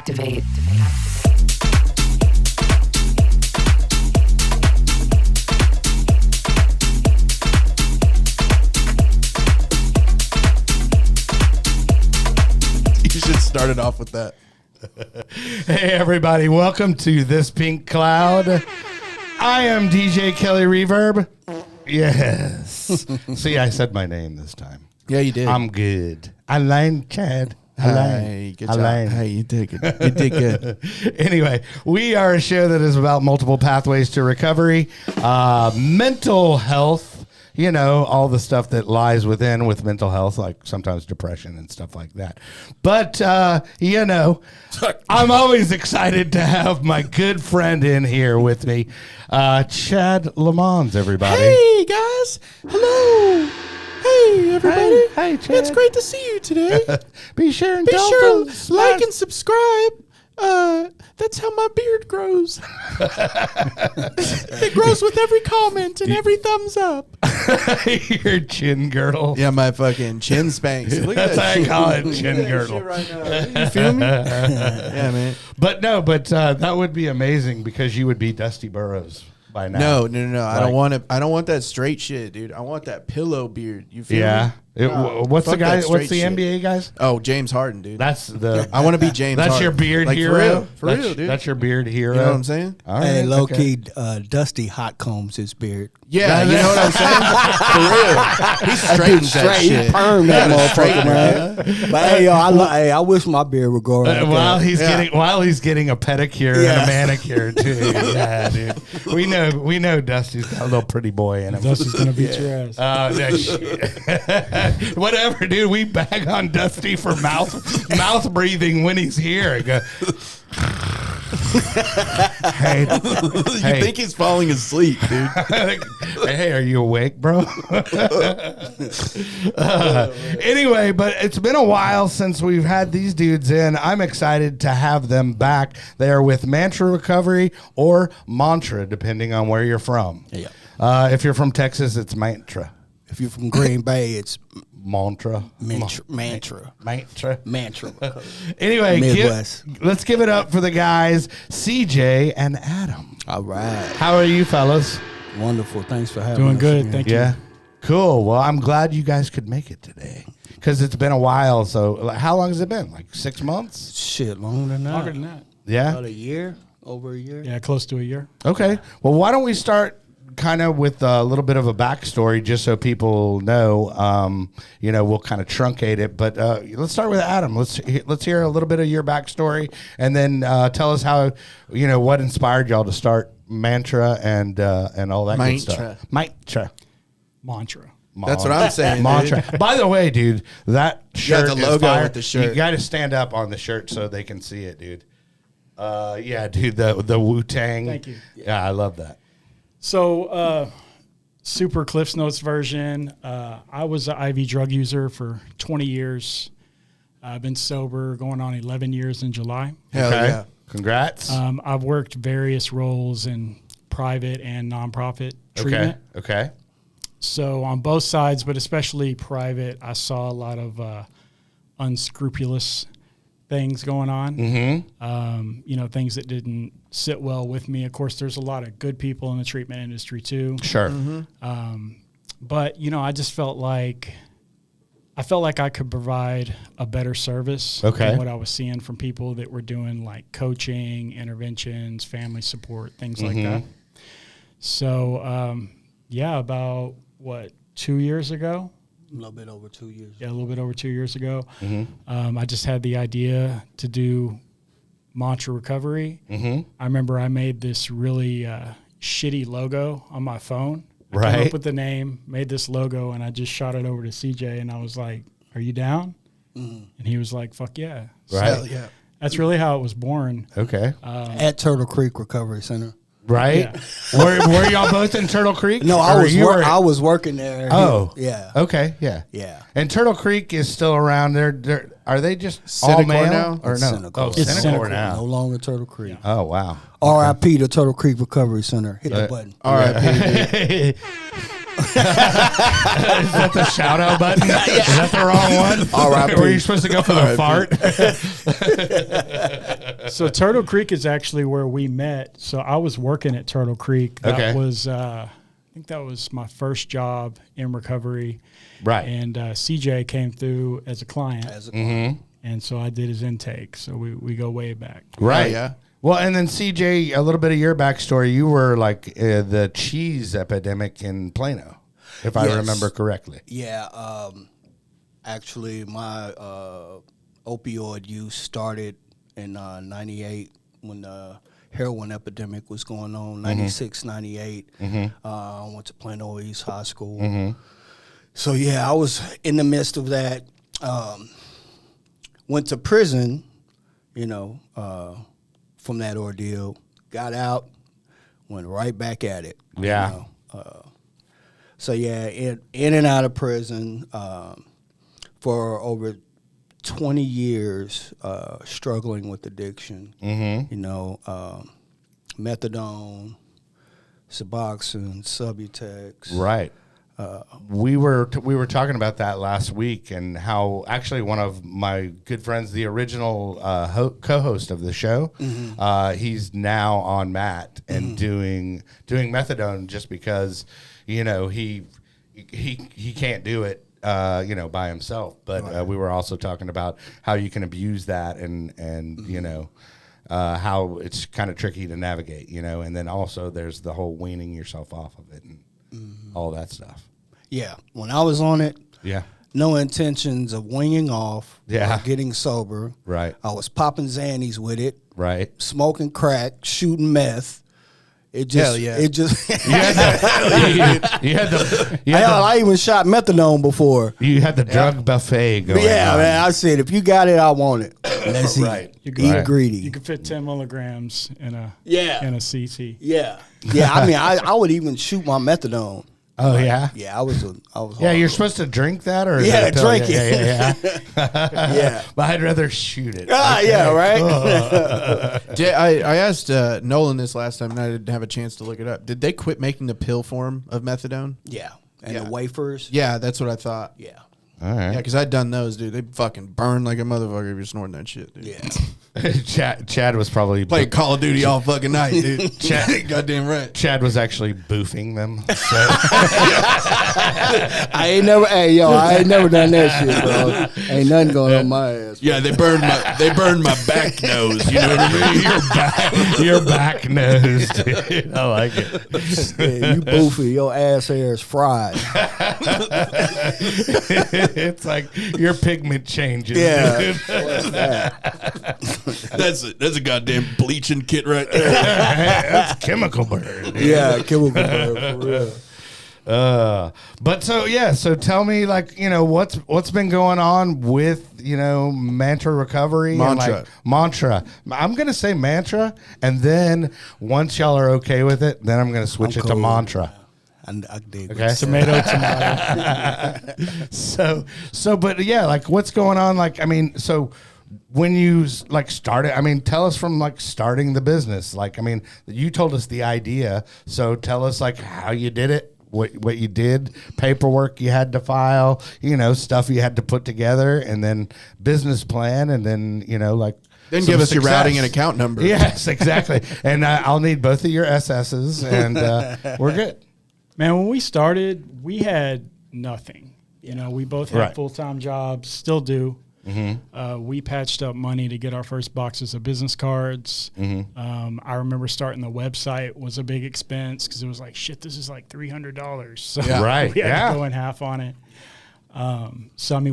Activate. You should start it off with that. Hey, everybody. Welcome to This Pink Cloud. I am DJ Kelly Reverb. Yes. See, I said my name this time. Yeah, you did. I'm good. I learned, Chad. Hi, good job. Hey, you did good. You did good. Anyway, we are a show that is about multiple pathways to recovery, mental health, you know, all the stuff that lies within with mental health, like sometimes depression and stuff like that. But, you know, I'm always excited to have my good friend in here with me, Chad Lamons, everybody. Hey, guys. Hello. Hey, everybody. Hey, Chad. It's great to see you today. Be sure and Be don't sure forget- to like and subscribe. That's how my beard grows. It grows with every comment and every thumbs up. Your chin girdle. Yeah, my fucking chin spanks. Look at That's that how I shit. call it, Look chin at that girdle. shit right now. You feel me? Yeah, man. But that would be amazing because you would be Dusty Burrows by now. No. I Like- don't want it. I don't want that straight shit, dude. I want that pillow beard. You feel Yeah. me? What's the fuck guy? that What's straight the shit. NBA guys? Oh, James Harden, dude. That's the. I want to be James. That's Harden. your beard like, hero. For real, dude. That's your beard hero. You know what I'm saying? All right, Hey, low okay. key, Dusty hot combs his beard. Yeah, you know what I'm saying? For real, he straightens that Straight, shit. he perm that Yeah, straight, motherfucker, man. But hey, yo, I wish my beard would grow like While that. he's getting a pedicure and a manicure too. Yeah, dude. We know Dusty's got a little pretty boy in him. Dusty's gonna beat your ass. That shit. Whatever, dude. We bag on Dusty for mouth breathing when he's here. I go, hey, You think he's falling asleep, dude? hey, are you awake, bro? Anyway, but it's been a while since we've had these dudes in. I'm excited to have them back. They are with Mantra Recovery or Mantra, depending on where you're from. Yeah. If you're from Texas, it's Mantra. If you're from Green Bay, it's Mantra. mantra. Mantra. Anyway, Midwest. let's give it up for the guys, CJ and Adam. All right. How are you, fellas? Wonderful. Thanks for having Doing us. good, man. thank you. Yeah. Cool. Well, I'm glad you guys could make it today because it's been a while. So, like, how long has it been? Like 6 months? Shit, longer than that. Longer than that. Yeah. About a year? Over a year? Yeah, close to a year. Okay. Well, why don't we start kind of with a little bit of a backstory just so people know, we'll kind of truncate it. But let's start with Adam. Let's hear a little bit of your backstory and then tell us how, what inspired y'all to start Mantra and all that good stuff. Mantra. That's what I'm saying, Mantra. By the way, dude, that shirt the is logo fire. with the shirt. You got to stand up on the shirt so they can see it, dude. Yeah, dude, the Wu-Tang. Thank you. Yeah, I love that. So, super Cliff's Notes version. I was an IV drug user for 20 years. I've been sober going on 11 years in July. Hell yeah. Congrats. I've worked various roles in private and nonprofit treatment. Okay. So on both sides, but especially private, I saw a lot of unscrupulous things going on. Mm-hmm. Things that didn't sit well with me. Of course, there's a lot of good people in the treatment industry too. Sure. But I just felt like I could provide a better service Okay. than what I was seeing from people that were doing like coaching, interventions, family support, things like that. So, about 2 years ago? A little bit over 2 years. Yeah, a little bit over 2 years ago. I just had the idea to do Mantra Recovery. I remember I made this really shitty logo on my phone. I came Right. up with the name, made this logo, and I just shot it over to CJ, and I was like, "Are you down?" And he was like, "Fuck yeah!" So Right. Hell yeah. that's really how it was born. Okay. At Turtle Creek Recovery Center. Right? Yeah. Were y'all both in Turtle Creek? No, Or I was working there. Oh. Yeah. Okay, yeah. Yeah. And Turtle Creek is still around. Are they just all Centercore male? now? Or It's no? Centercore. Oh, It's Centercore Centercore. now. No longer Turtle Creek. Oh, wow. R.I.P. to Turtle Creek Recovery Center. Hit the button. All right, baby. that the shout out button? Is that the wrong one? R.I.P. Were you supposed to go for the fart? So Turtle Creek is actually where we met. So I was working at Turtle Creek. That was, I think that was my first job in recovery. Right. And CJ came through as a client. And so I did his intake. So we go way back. Right. Oh, yeah. Well, and then CJ, a little bit of your backstory. You were like the cheese epidemic in Plano, if I remember correctly. Yeah. Actually, my opioid use started in 98 when the heroin epidemic was going on, 96, 98. I went to Plano East High School. So, yeah, I was in the midst of that. Went to prison, from that ordeal. Got out, went right back at it. Yeah. So, yeah, in and out of prison for over 20 years, struggling with addiction. Methadone, Suboxone, Subutex. Right. We were talking about that last week, and how actually one of my good friends, the original co-host of the show, he's now on Matt and doing methadone just because he can't do it by himself. But we were also talking about how you can abuse that and how it's kind of tricky to navigate, and then also there's the whole weaning yourself off of it and all that stuff. Yeah, when I was on it, no intentions of winging off or getting sober. Right. I was popping Xannies with it. Right. Smoking crack, shooting meth. It just, I even shot methadone before. You had the drug buffet going on. Man, I said, if you got it, I want it. Let's eat. Eat greedy. You could fit 10 milligrams in a CT. Yeah. I mean, I would even shoot my methadone. Oh yeah, yeah. I was. Yeah, you're supposed to drink that, or drink it. Yeah. Yeah, but I'd rather shoot it. Yeah, right. I asked Nolan this last time, and I didn't have a chance to look it up. Did they quit making the pill form of methadone? Yeah, and the wafers. Yeah, that's what I thought. Yeah. All right. Yeah, because I'd done those, dude. They fucking burn like a motherfucker if you're snorting that shit, dude. Yeah. Chad was probably playing Call of Duty all fucking night, dude. Goddamn right. Chad was actually boofing them. So. I ain't never done that shit, bro. Ain't nothing going on my ass. Yeah, they burned my back nose. You know what I mean? Your back nose, dude. I like it. Yeah, you boofy. Your ass hair is fried. It's like your pigment changes. Yeah. Dude. That's a goddamn bleaching kit right there. That's chemical burn. Dude. Yeah, chemical burn for real. So tell me, what's been going on with mantra recovery mantra. I'm gonna say mantra, and then once y'all are okay with it, then I'm gonna switch it to mantra. I dig. Okay, tomato. But what's going on? So when you started, tell us from starting the business. You told us the idea, so tell us how you did it. What you did, paperwork you had to file, stuff you had to put together, and then business plan, and then then give us your routing and account number. Yes, exactly. And I'll need both of your SS's, and we're good. Man, when we started, we had nothing. We both had full-time jobs, still do. We patched up money to get our first boxes of business cards. I remember starting the website was a big expense because it was like, shit, this is like $300. So we had to go in half on it.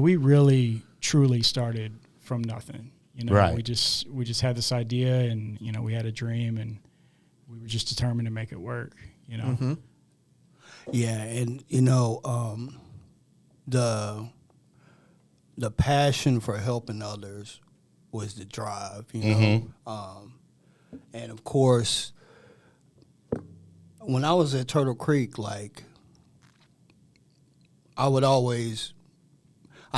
We really, truly started from nothing. We just had this idea, and we had a dream, and we were just determined to make it work. Yeah, and the passion for helping others was the drive, and of course, when I was at Turtle Creek, I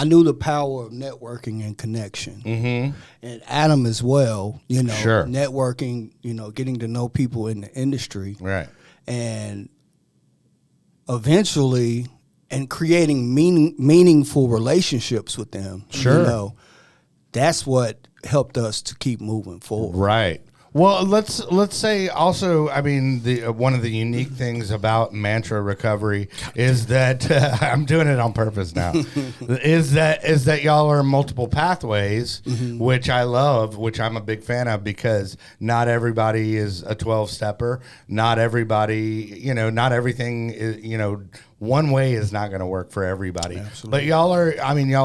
knew the power of networking and connection, and Adam as well. Networking, getting to know people in the industry, right, and eventually, and creating meaningful relationships with them. Sure. You know, that's what helped us to keep moving forward. Right. Well, let's say also, I mean, the one of the unique things about mantra recovery is that I'm doing it on purpose now. is that y'all are multiple pathways, which I love, which I'm a big fan of, because not everybody is a 12-stepper. Not everybody, not everything is, one way is not going to work for everybody. Absolutely. But y'all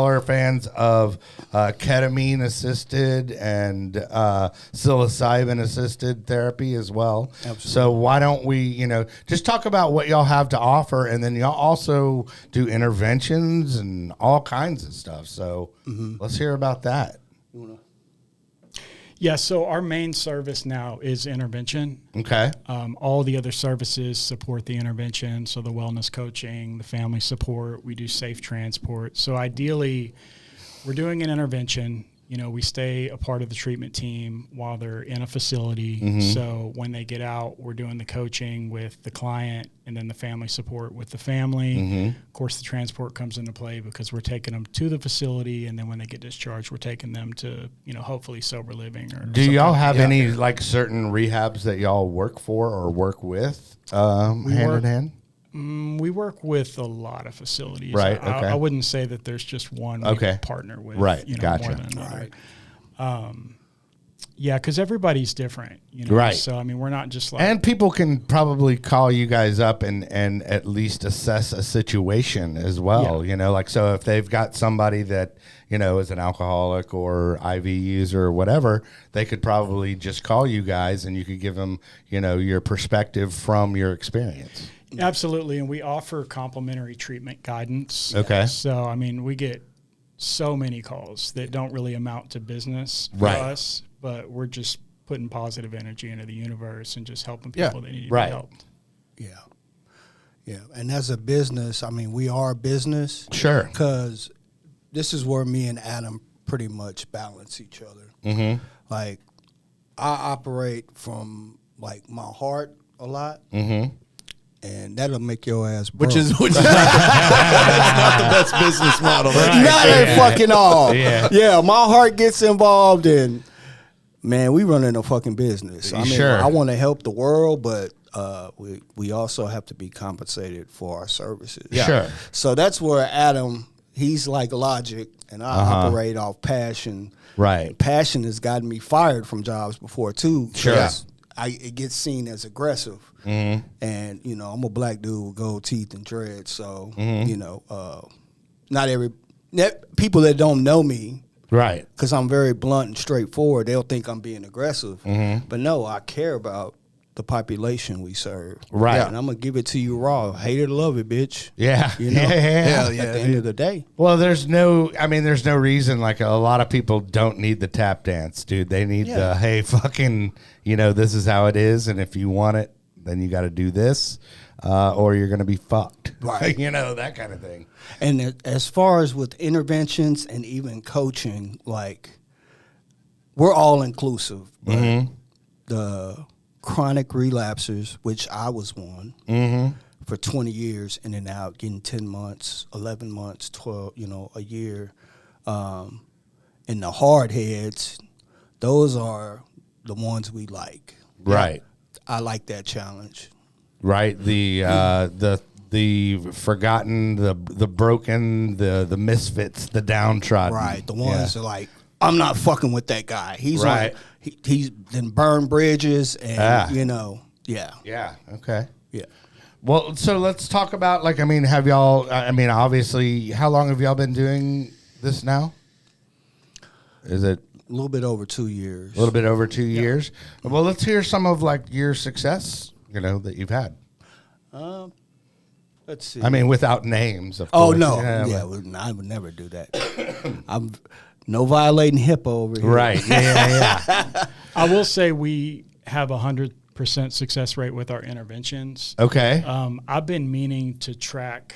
are fans of ketamine assisted and psilocybin assisted therapy as well. Absolutely. So why don't we, just talk about what y'all have to offer, and then y'all also do interventions and all kinds of stuff. So let's hear about that. Yeah, so our main service now is intervention. Okay. All the other services support the intervention, so the wellness coaching, the family support, we do safe transport. So ideally, we're doing an intervention. We stay a part of the treatment team while they're in a facility. So when they get out, we're doing the coaching with the client and then the family support with the family. Of course, the transport comes into play because we're taking them to the facility, and then when they get discharged, we're taking them to, hopefully sober living. Or do y'all have any like certain rehabs that y'all work for or work with hand in hand? We work with a lot of facilities. Right. Okay. I wouldn't say that there's just one we partner with. Right. More than another. Right. Yeah, because everybody's different. Right. So we're not just like. And people can probably call you guys up and at least assess a situation as well. Yeah. So if they've got somebody that is an alcoholic or IV user or whatever, they could probably just call you guys and you could give them your perspective from your experience. Absolutely, and we offer complimentary treatment guidance. Okay. So, we get so many calls that don't really amount to business for us, but we're just putting positive energy into the universe and just helping people that need to be helped. Yeah. Yeah, and as a business, we are a business. Sure. Because this is where me and Adam pretty much balance each other. Like, I operate from, my heart a lot. And that'll make your ass broke. Which is that's not the best business model. Not at fucking all. Yeah. My heart gets involved, and man, we running a fucking business. Sure. I want to help the world, but we also have to be compensated for our services. Yeah. Sure. So that's where Adam, he's like logic, and I operate off passion. Right. Passion has gotten me fired from jobs before too. Sure. It gets seen as aggressive. And, I'm a black dude with gold teeth and dreads. So, people that don't know me, right, because I'm very blunt and straightforward, they'll think I'm being aggressive. But no, I care about the population we serve. Right. And I'm going to give it to you raw. Hate it or love it, bitch. Yeah. Hell yeah. At the end of the day. Well, there's no reason, like, a lot of people don't need the tap dance, dude. They need the, hey, fucking, this is how it is. And if you want it, then you got to do this, or you're going to be fucked. Right. That kind of thing. And as far as with interventions and even coaching, we're all inclusive. But the chronic relapsers, which I was one for 20 years, in and out, getting 10 months, 11 months, 12, a year. And the hard heads, those are the ones we like. Right. I like that challenge. Right. The forgotten, the broken, the misfits, the downtrodden. Right. The ones that are like, I'm not fucking with that guy. He's right. He's been burned bridges and Yeah. Okay. Yeah. Well, so let's talk about have y'all? Obviously, how long have y'all been doing this now? Is it a little bit over 2 years? A little bit over 2 years. Well, let's hear some of your success. That you've had. Let's see. Without names, of course. Oh no, I would never do that. I'm no violating HIPAA over here. Right. Yeah. I will say we have 100% success rate with our interventions. Okay. I've been meaning to track,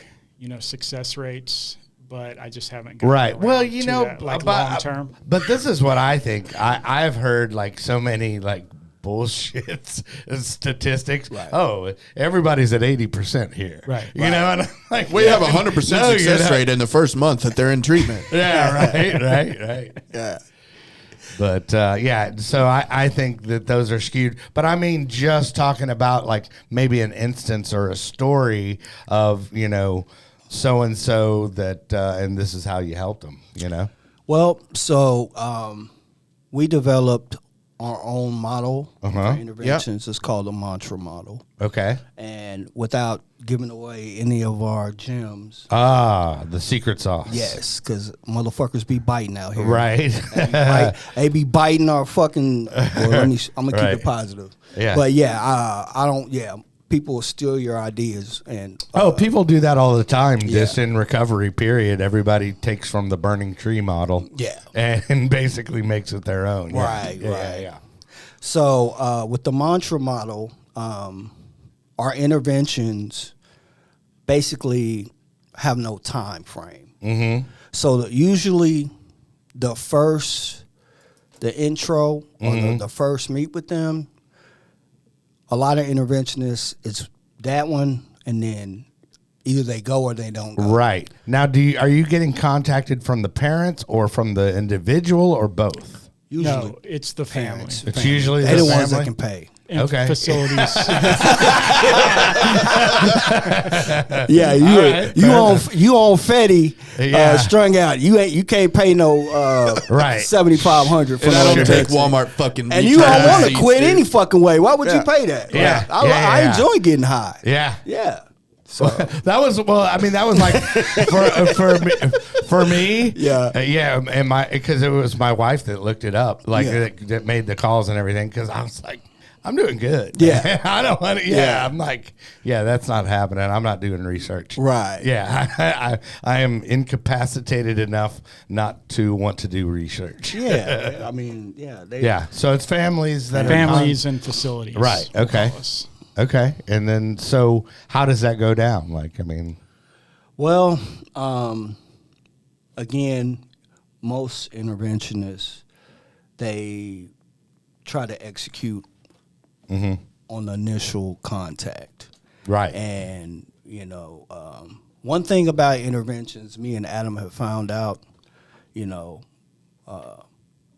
success rates, but I just haven't gotten right. around Well, to that, long term. But this is what I think. I've heard so many bullshit statistics. Right. Oh, everybody's at 80% here. Right. You know, and I'm like, We have a 100% no, you're success not. rate in the first month that they're in treatment. Yeah, right. Yeah. But yeah, so I think that those are skewed. But I mean, just talking about like maybe an instance or a story of, you know, so and so that, and this is how you helped them, you know? Well, so we developed our own model for interventions. It's called the mantra model. Okay. And without giving away any of our gems, Ah, the secret sauce. yes, because motherfuckers be biting out here. Right. They be biting our fucking. Well, I'm gonna keep Right. it positive. Yeah. But yeah, I don't. Yeah, people will steal your ideas and. Oh, people do that all the time. Yeah. Just in recovery period, everybody takes from the burning tree model. Yeah. And basically makes it their own. Yeah. Right, right. Yeah. So with the mantra model, our interventions basically have no time frame. Mm-hmm. So usually the intro or the first meet with them, a lot of interventionists, it's that one, and then either they go or they don't go. Right. Now, are you getting contacted from the parents or from the individual or both? Usually, No, it's the family. parents. It's usually They're the the ones that family? can pay. And Okay. facilities. Yeah, right, you on Fetty, Yeah. strung out. You can't pay no Right. $7,500 for And I no don't take intervention. Walmart fucking. And you don't recharge want to seats, quit dude. any fucking way. Why would you Yeah. pay that? Yeah. I Yeah. enjoy getting high. Yeah. Yeah. So That was that was like for me. Yeah. Yeah, and because it was my wife that looked it up, like Yeah. that made the calls and everything. Because I was like, I'm doing good. Yeah. I don't want to. Yeah, Yeah. I'm like, yeah, that's not happening. I'm not doing research. Right. Yeah, I am incapacitated enough not to want to do research. yeah, I mean, yeah, they, Yeah. So it's families that Families and facilities. Right, okay. call us. Okay, and then so how does that go down? Like, I mean, Well, again, most interventionists, they try to execute on the initial contact. right. And, one thing about interventions, me and Adam have found out,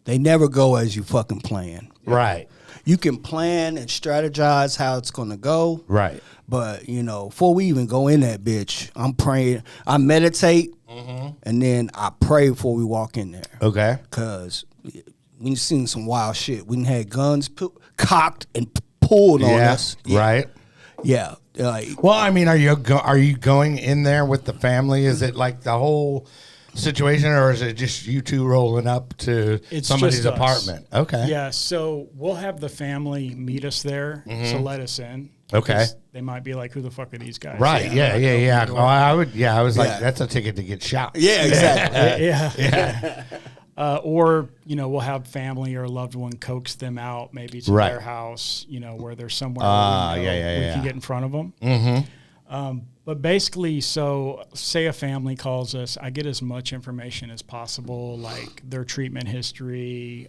they never go as you fucking plan. Right. You can plan and strategize how it's going to go. Right. But, before we even go in that bitch, I'm praying. I meditate, and then I pray before we walk in there. Okay. Because we seen some wild shit. We done had guns cocked and pulled on us. Right. Yeah. Well, I mean, are you going in there with the family? Is it like the whole situation, or is it just you two rolling up to It's somebody's just us. apartment? Okay. Yeah, so we'll have the family meet us there to let us in. Okay. because They might be like, who the fuck are these guys? Right. Yeah. I'm not Yeah. gonna Yeah. open the Oh, door. I would. Yeah. I was like, Yeah. that's a ticket to get shot. Yeah, exactly. Yeah. Or, we'll have family or a loved one coax them out maybe to Right. their house, where there's somewhere Ah, where we know yeah, we yeah. can get in front of them. Mm-hmm. But basically, so say a family calls us, I get as much information as possible, like their treatment history,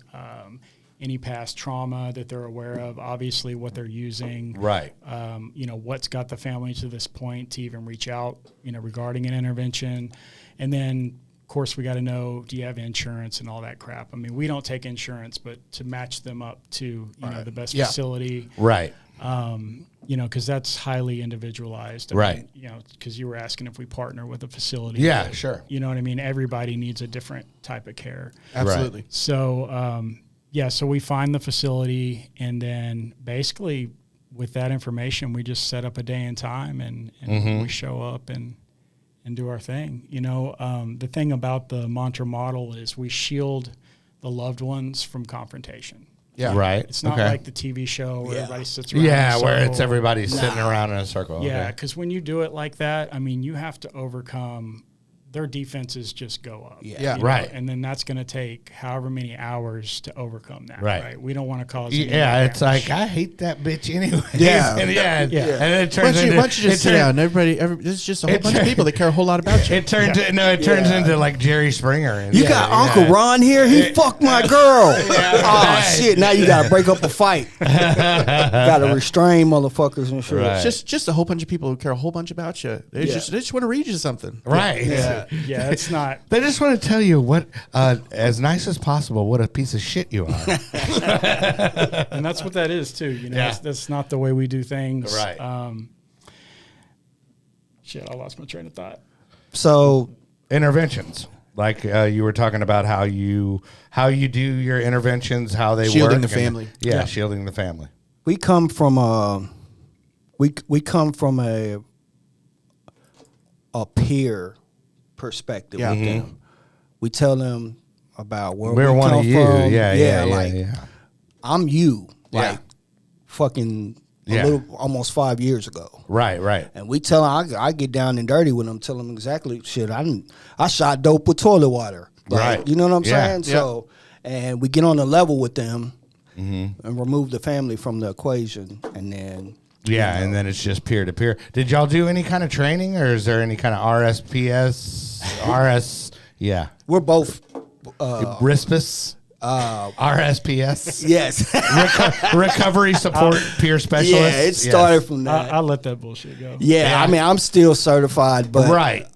any past trauma that they're aware of, obviously what they're using. Right. What's got the family to this point to even reach out, regarding an intervention. And then, of course, we got to know, do you have insurance and all that crap? I mean, we don't take insurance, but to match them up to, the best Yeah. facility, Right. because that's highly individualized. Right. Because you were asking if we partner with a facility. Yeah, but, sure. You know what I mean? Everybody needs a different type of care. Absolutely. So, so we find the facility, and then basically with that information, we just set up a day and time, and we show up and do our thing. The thing about the mantra model is we shield the loved ones from confrontation. Yeah. Right. It's not like the TV show where everybody sits around. Yeah, in a where it's circle. everybody sitting around in a circle. Yeah, Okay. because when you do it like that, I mean, you have to overcome their defenses just go up. Yeah. you know, Right. And then that's going to take however many hours to overcome that. Right. We don't want to cause. any Yeah, it's damage. like I hate that bitch anyway. Yeah. and, Yeah. and then it Why turns don't you, into why don't you just it sit turn- down? There's just a whole bunch of people that care a whole lot about you. It turns into like Jerry Springer. And You got Uncle Ron here. He fucked my girl. Oh shit! Now you gotta break up a fight. Gotta restrain motherfuckers and shit. Right. Just a whole bunch of people who care a whole bunch about you. They just want to read you something. Right. Yeah, it's not. They just want to tell you what, as nice as possible, what a piece of shit you are. And that's what that is too. You know, Yeah. that's not the way we do things. Right. Shit, I lost my train of thought. So Interventions, like you were talking about how you do your interventions, how they Shielding work, the family. Yeah, shielding the family. we come from we come from a peer perspective Yeah. with Mm-hmm. them. We tell them about where We're we one come of you. from. Yeah. like I'm you. Yeah. Like fucking Yeah. almost 5 years ago. Right. And we tell them, I get down and dirty with them, tell them exactly, shit, I shot dope with toilet water. Like, Right. You know what I'm Yeah. saying? Yeah. So, and we get on the level with them and remove the family from the equation. And then, Yeah, and then it's just peer to peer. Did y'all do any kind of training, or is there any kind of RSPS, RS? Yeah, we're both, RSPS, RSPS. yes. Recovery support peer specialist. Yeah, it started from that. I let that bullshit go. I mean, I'm still certified, but. Right.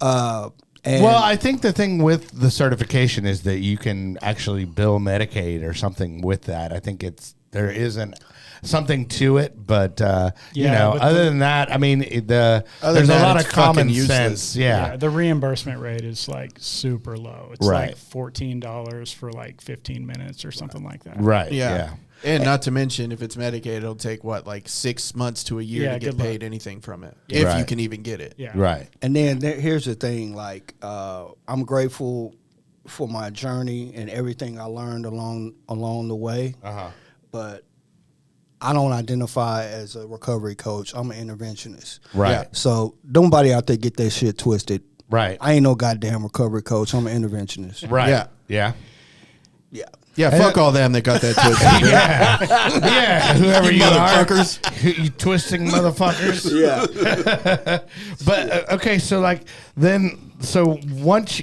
And Well, I think the thing with the certification is that you can actually bill Medicaid or something with that. I think there isn't something to it, but Yeah, but other than that, I mean, there's than a that, lot it's of common fucking useless. sense. Yeah. The reimbursement rate is like super low. It's Right. like $14 for like 15 minutes or something like that. Right. Yeah. And not to mention, if it's Medicaid, it'll take like 6 months to a year Yeah, to get good luck. paid anything from it, Yeah. if you Right. can even get it. Yeah. Right. And then here's the thing, like I'm grateful for my journey and everything I learned along the way. But I don't identify as a recovery coach. I'm an interventionist. Right. Yeah. So nobody out there get that shit twisted. Right. I ain't no goddamn recovery coach. I'm an interventionist. Right. Yeah. Yeah. Yeah. Yeah, fuck all them that got that twisted. Yeah. Whoever you motherfuckers. are. You twisting motherfuckers. Yeah. But okay, so so once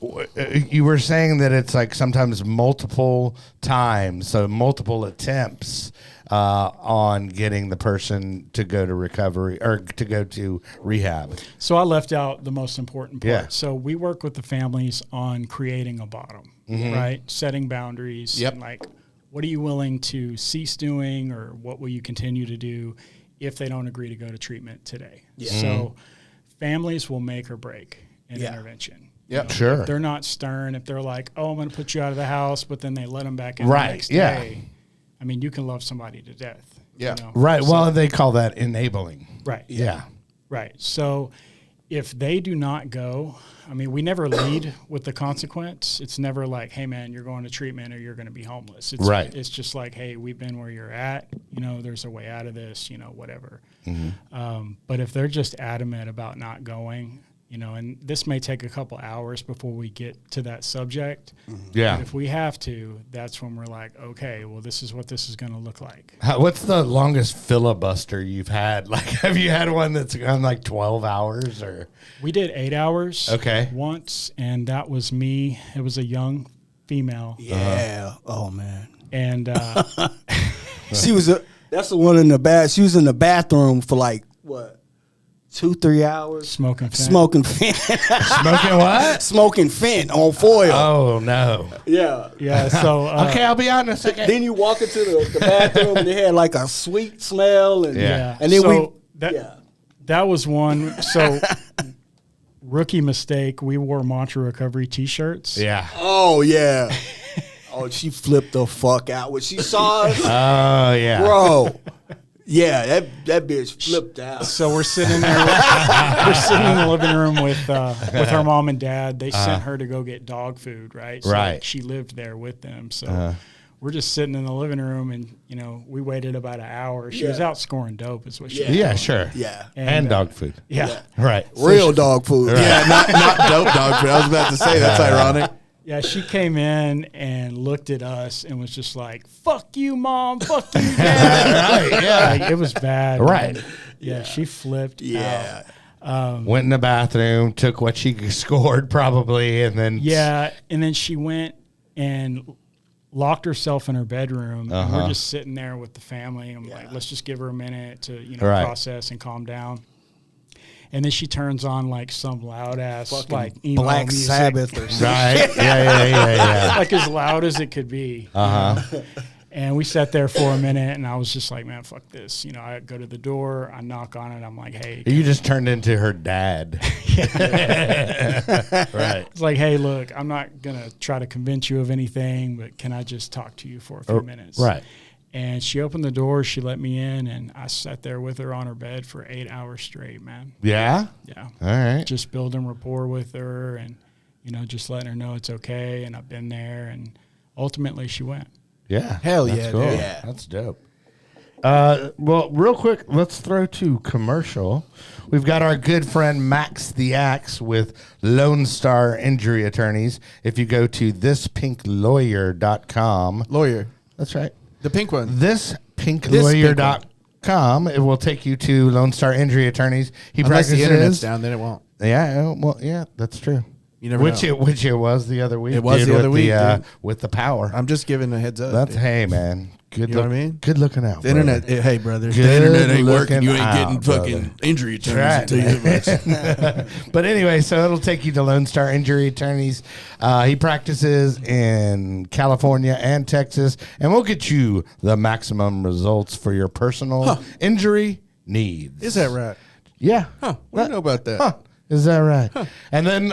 you were saying that it's like sometimes multiple times, so multiple attempts on getting the person to go to recovery or to go to rehab. So I left out the most important part. Yeah. So we work with the families on creating a bottom, right? Setting boundaries. Yep. And like, what are you willing to cease doing, or what will you continue to do if they don't agree to go to treatment today? Yeah. So families will make or break an Yeah. intervention. Yep. Sure. If they're not stern, if they're like, oh, I'm going to put you out of the house, but then they let them back in Right, the next yeah. day. I mean, you can love somebody to death. Yeah. Right. So- Well, they call that enabling. right. Yeah. Right. So if they do not go, I mean, we never lead with the consequence. It's never like, hey, man, you're going to treatment or you're going to be homeless. It's, Right. It's just like, hey, we've been where you're at. There's a way out of this, whatever. But if they're just adamant about not going, and this may take a couple hours before we get to that subject. Yeah. But if we have to, that's when we're like, okay, well, this is what this is going to look like. What's the longest filibuster you've had? Like, have you had one that's gone like 12 hours or? We did 8 hours Okay. once, and that was me. It was a young female. Yeah. Oh man. And She was that's the one in the bath. She was in the bathroom for like what? 2-3 hours. smoking fentanyl. Smoking Fent. Smoking what? Smoking Fent on foil. Oh, no. Yeah. Yeah, so Okay, I'll be honest. Then you walk into the bathroom and it had like a sweet smell. And, Yeah. and then so yeah. that was one. So rookie mistake. We wore Mantra Recovery T-shirts. Yeah. Oh, yeah. Oh, she flipped the fuck out when she saw us. Oh, yeah. Bro. Yeah, that bitch flipped out. So we're sitting there. We're sitting in the living room with her mom and dad. They sent her to go get dog food, right? So Right. she lived there with them. So we're just sitting in the living room, and we waited about an hour. She was out scoring dope, is what she was Yeah, doing. sure. Yeah. And dog food. Yeah. Right. Real dog food. Yeah, not dope dog food. I was about to say that's ironic. Yeah, she came in and looked at us and was just like, "Fuck you, mom. Fuck you, dad." Right, yeah. Like, it was bad. Right. Man. Yeah, she flipped Yeah. out. Went in the bathroom, took what she scored probably, and then Yeah, and then she went and locked herself in her bedroom. And we're just sitting there with the family. I'm like, let's just give her a minute to Right. process and calm down. And then she turns on like some loud ass Fucking like emo Black music. Sabbath or something. right. Yeah. Like as loud as it could be. And we sat there for a minute, and I was just like, man, fuck this. I go to the door, I knock on it, I'm like, hey. You just turned into her dad. Right. It's like, hey, look, I'm not going to try to convince you of anything, but can I just talk to you for a few minutes? Right. And she opened the door, she let me in, and I sat there with her on her bed for 8 hours straight, man. Yeah. Yeah. All right. Just building rapport with her and, just letting her know it's okay, and I've been there, and ultimately she went. Yeah. Hell That's yeah, cool. dude. Yeah. That's dope. Well, real quick, let's throw to commercial. We've got our good friend Max the Axe with Lone Star Injury Attorneys. If you go to thispinklawyer.com. Lawyer. That's right. The pink one. Thispinklawyer.com. It will take you to Lone Star Injury Attorneys. He Unless the practices. internet's down, then it won't. Yeah, well, yeah, that's true. You never Which know. it was the other week. It was dude, the other with week, dude. with the power. I'm just giving a heads up. That's dude. hey man, good You know look. what I mean? Good looking out. The internet. Hey, brother. Good the internet ain't working. You ain't looking getting out, fucking brother. injury attorneys. Right. I'll tell you that much. But anyway, so it'll take you to Lone Star Injury Attorneys. He practices in California and Texas, and we'll get you the maximum results for your personal injury needs. Is that right? Yeah. Huh. What do you know about that? Huh. Is that right? And then,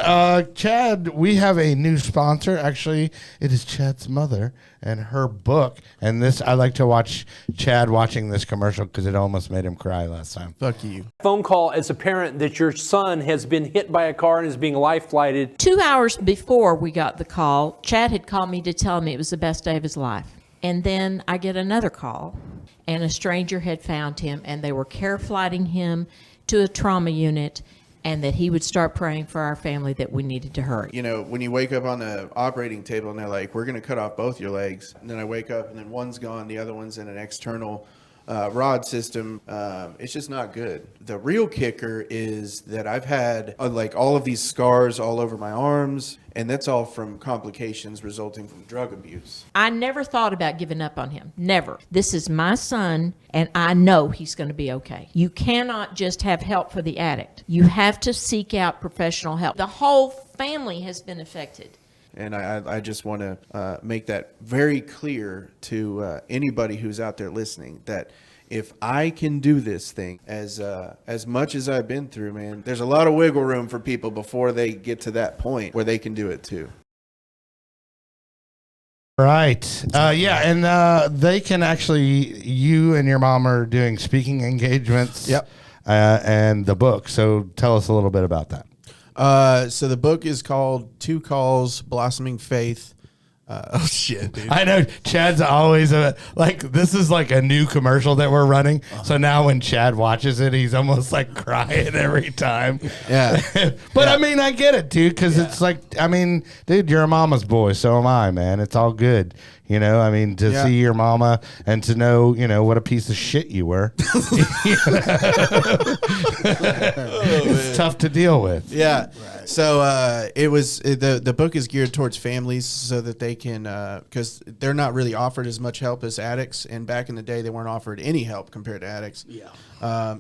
Chad, we have a new sponsor. Actually, it is Chad's mother and her book. And this, I like to watch Chad watching this commercial because it almost made him cry last time. Fuck you. Phone call as a parent that your son has been hit by a car and is being life flighted. 2 hours before we got the call, Chad had called me to tell me it was the best day of his life. And then I get another call, and a stranger had found him, and they were care flighting him to a trauma unit, and that he would start praying for our family that we needed to hurry. When you wake up on the operating table and they're like, we're going to cut off both your legs. And then I wake up and then one's gone, the other one's in an external rod system. It's just not good. The real kicker is that I've had like all of these scars all over my arms, and that's all from complications resulting from drug abuse. I never thought about giving up on him. Never. This is my son, and I know he's going to be okay. You cannot just have help for the addict. You have to seek out professional help. The whole family has been affected. And I just want to make that very clear to anybody who's out there listening that if I can do this thing as much as I've been through, man, there's a lot of wiggle room for people before they get to that point where they can do it too. Right. Yeah, and they can actually, you and your mom are doing speaking engagements. Yep. And the book. So tell us a little bit about that. So the book is called 2 Calls, Blossoming Faith. Oh shit, dude. I know Chad's always like, this is like a new commercial that we're running. So now when Chad watches it, he's almost like crying every time. Yeah. But I mean, I get it, dude, because it's like, I mean, dude, you're a mama's boy. So am I, man. It's all good. I mean, to see your mama and to know, what a piece of shit you were. It's tough to deal with. Yeah. Right. So the book is geared towards families so that they can, because they're not really offered as much help as addicts. And back in the day, they weren't offered any help compared to addicts. Yeah.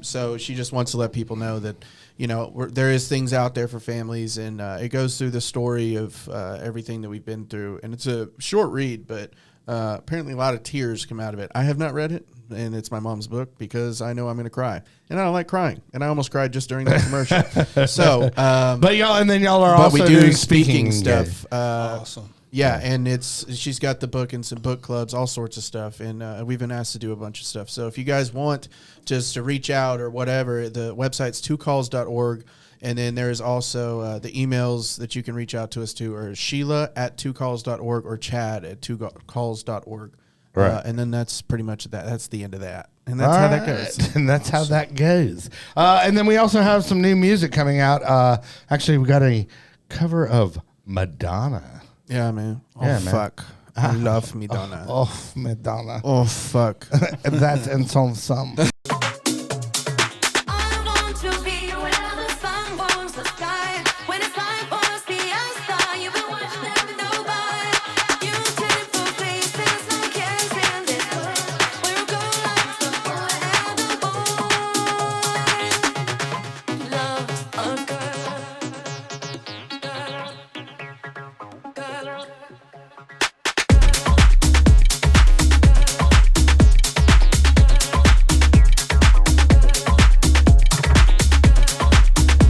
So she just wants to let people know that, there is things out there for families. And it goes through the story of everything that we've been through. And it's a short read, but apparently a lot of tears come out of it. I have not read it. And it's my mom's book because I know I'm going to cry. And I don't like crying. And I almost cried just during that commercial. So, but y'all are but also we do doing speaking stuff. Awesome. Yeah, and she's got the book and some book clubs, all sorts of stuff, and we've been asked to do a bunch of stuff. So if you guys want just to reach out or whatever, the website's 2calls.org, And then there's also the emails that you can reach out to us to are Sheila@twocalls.org or Chad@twocalls.org. Right. And then that's pretty much that. That's the end of that. And that's how that goes. And that's how that goes. And then we also have some new music coming out. Actually, we got a cover of Madonna. Yeah, man. Oh, Yeah, man. fuck. I love Madonna. Oh, Madonna. Oh, fuck. That's in some. I want to be where the sun warms the sky. When it's time for us the star, you've been watching them go by. You take the places I can't stand it. We'll go like the boy and the boy. Love's a girl.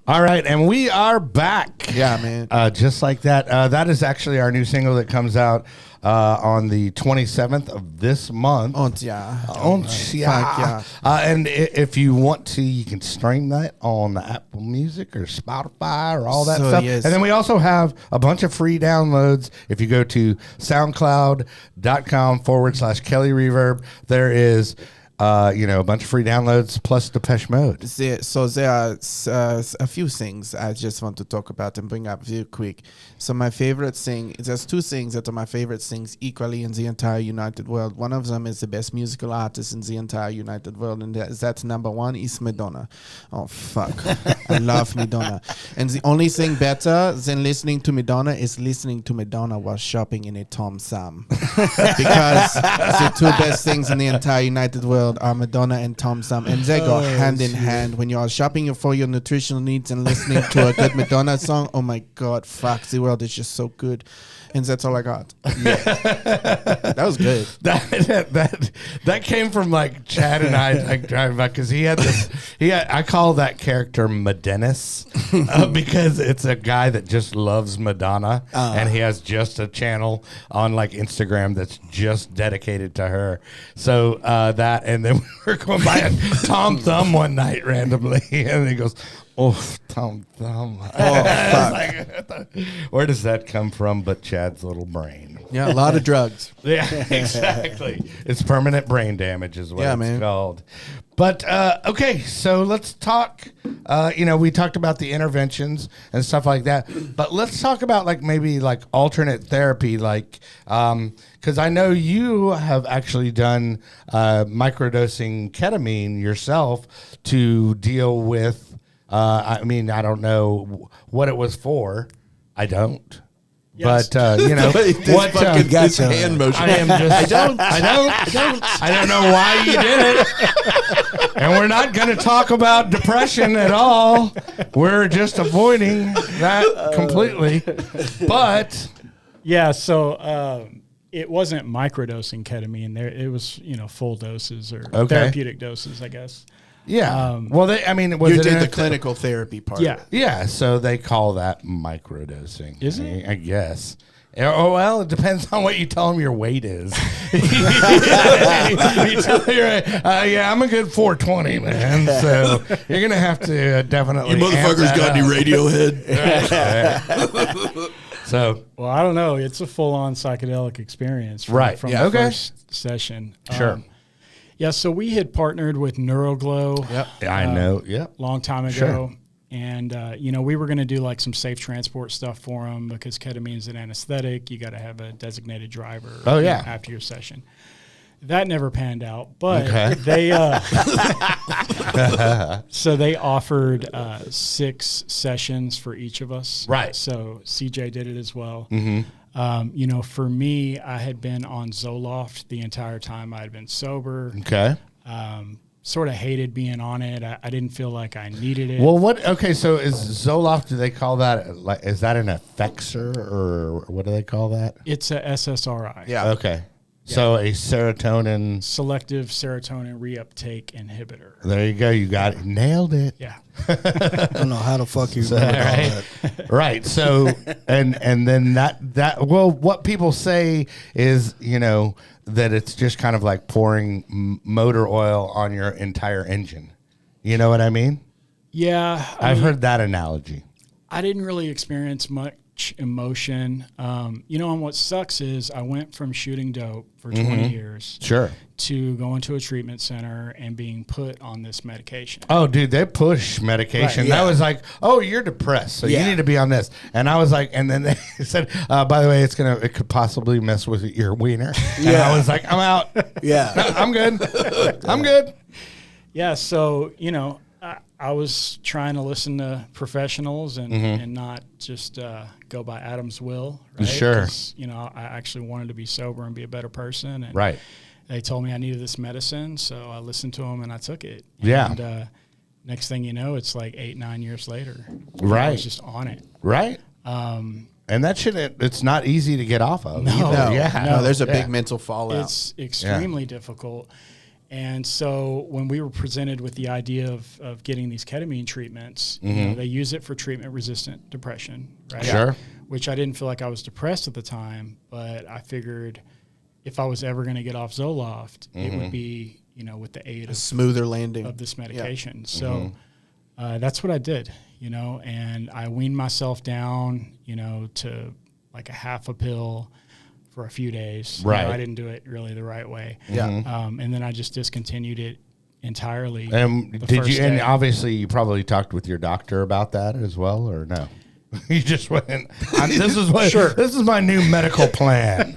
All right, and we are back. Yeah, man. Just like that. That is actually our new single that comes out on the 27th of this month. Und ja. Fuck yeah. And if you want to, you can stream that on Apple Music or Spotify or all that So, stuff. yes. And then we also have a bunch of free downloads. If you go to soundcloud.com/Kelly Reverb, there is a bunch of free downloads plus Depeche Mode. So there are a few things I just want to talk about and bring up real quick. So my favorite thing, there's two things that are my favorite things equally in the entire United world. One of them is the best musical artist in the entire United world, and that's number one is Madonna. Oh, fuck. I love Madonna. And the only thing better than listening to Madonna is listening to Madonna while shopping in a Tom Thumb. Because the two best things in the entire United world are Madonna and Tom Thumb, and they go hand in hand. When you are shopping for your nutritional needs and listening to a good Madonna song, oh my God, fuck, the world is just so good. And that's all I got. Yeah. That was good. That came from like Chad and I like driving back because he had this. I call that character Madennis because it's a guy that just loves Madonna and he has just a channel on like Instagram that's just dedicated to her. So that, and then we were going by a Tom Thumb one night randomly, and he goes, "Oh, Tom Thumb." Oh, fuck. Where does that come from? But Chad's little brain. Yeah, a lot of drugs. Yeah, exactly. It's permanent brain damage is what Yeah, it's man. called. But, okay, so let's talk, we talked about the interventions and stuff like that, but let's talk about like maybe like alternate therapy, like, because I know you have actually done microdosing ketamine yourself to deal with, I don't know what it was for. I don't. Yes. But what fucking gotcha. hand motion. I am just. I don't know why you did it. And we're not going to talk about depression at all. We're just avoiding that completely. But Yeah, so it wasn't microdosing ketamine. It was full doses or therapeutic doses, I guess. yeah, was You it did in the a- clinical therapy part. Yeah. Yeah, so they call that microdosing. Is it? I guess. Oh, well, it depends on what you tell them your weight is. You tell your, I'm a good 420, man. So you're going to have to definitely. amp that up. Radiohead? So, Well, I don't know. It's a full-on psychedelic experience from, Right. from Yeah. the Okay. first session. Sure. Yeah, so we had partnered with NeuroGlow I know. Yep. long time ago. Sure. And, we were going to do like some safe transport stuff for them because ketamine is an anesthetic. You got to have a designated driver Oh, yeah. after your session. That never panned out, but Okay. they so they offered 6 sessions for each of us. Right. So CJ did it as well. Mm-hmm. For me, I had been on Zoloft the entire time I had been sober. Okay. Sort of hated being on it. I didn't feel like I needed it. Well, okay, so is Zoloft, do they call that, like, is that an effexor or what do they call that? It's a SSRI. Yeah. Okay. So a serotonin, Selective serotonin reuptake inhibitor. there you go. You got it. Nailed it. Yeah. I don't know how the fuck you remember all that. Right. So, and then what people say is, that it's just kind of like pouring motor oil on your entire engine. You know what I mean? Yeah, I've heard that analogy. I didn't really experience much emotion. And what sucks is I went from shooting dope for 20 years Sure. to going to a treatment center and being put on this medication. Oh, dude, they push medication. Right, That yeah. was like, oh, you're depressed, so you Yeah. need to be on this. And I was like, and then they said, by the way, it could possibly mess with your wiener. And Yeah. I was like, I'm out. Yeah. I'm good. I'm good. Yeah, so I was trying to listen to professionals and not just go by Adam's will. Right? Sure. 'Cause, I actually wanted to be sober and be a better person. And Right. they told me I needed this medicine, so I listened to them and I took it. Yeah. And next thing you know, it's like 8-9 years later. I Right. was just on it. Right. And that shit, it's not easy to get off of. No. either. No, Yeah. no, there's a Yeah. big mental fallout. It's extremely difficult. And so when we were presented with the idea of getting these ketamine treatments, they use it for treatment-resistant depression, right? Sure. Which I didn't feel like I was depressed at the time, but I figured if I was ever going to get off Zoloft, it would be, with the aid A smoother landing. of this medication. So that's what I did, and I weaned myself down, to like a half a pill for a few days. Right. I didn't do it really the right way. Yeah. And then I just discontinued it entirely. And the did first you? And day. obviously, you probably talked with your doctor about that as well, or no? You just went. This is what. Sure. This is my new medical plan.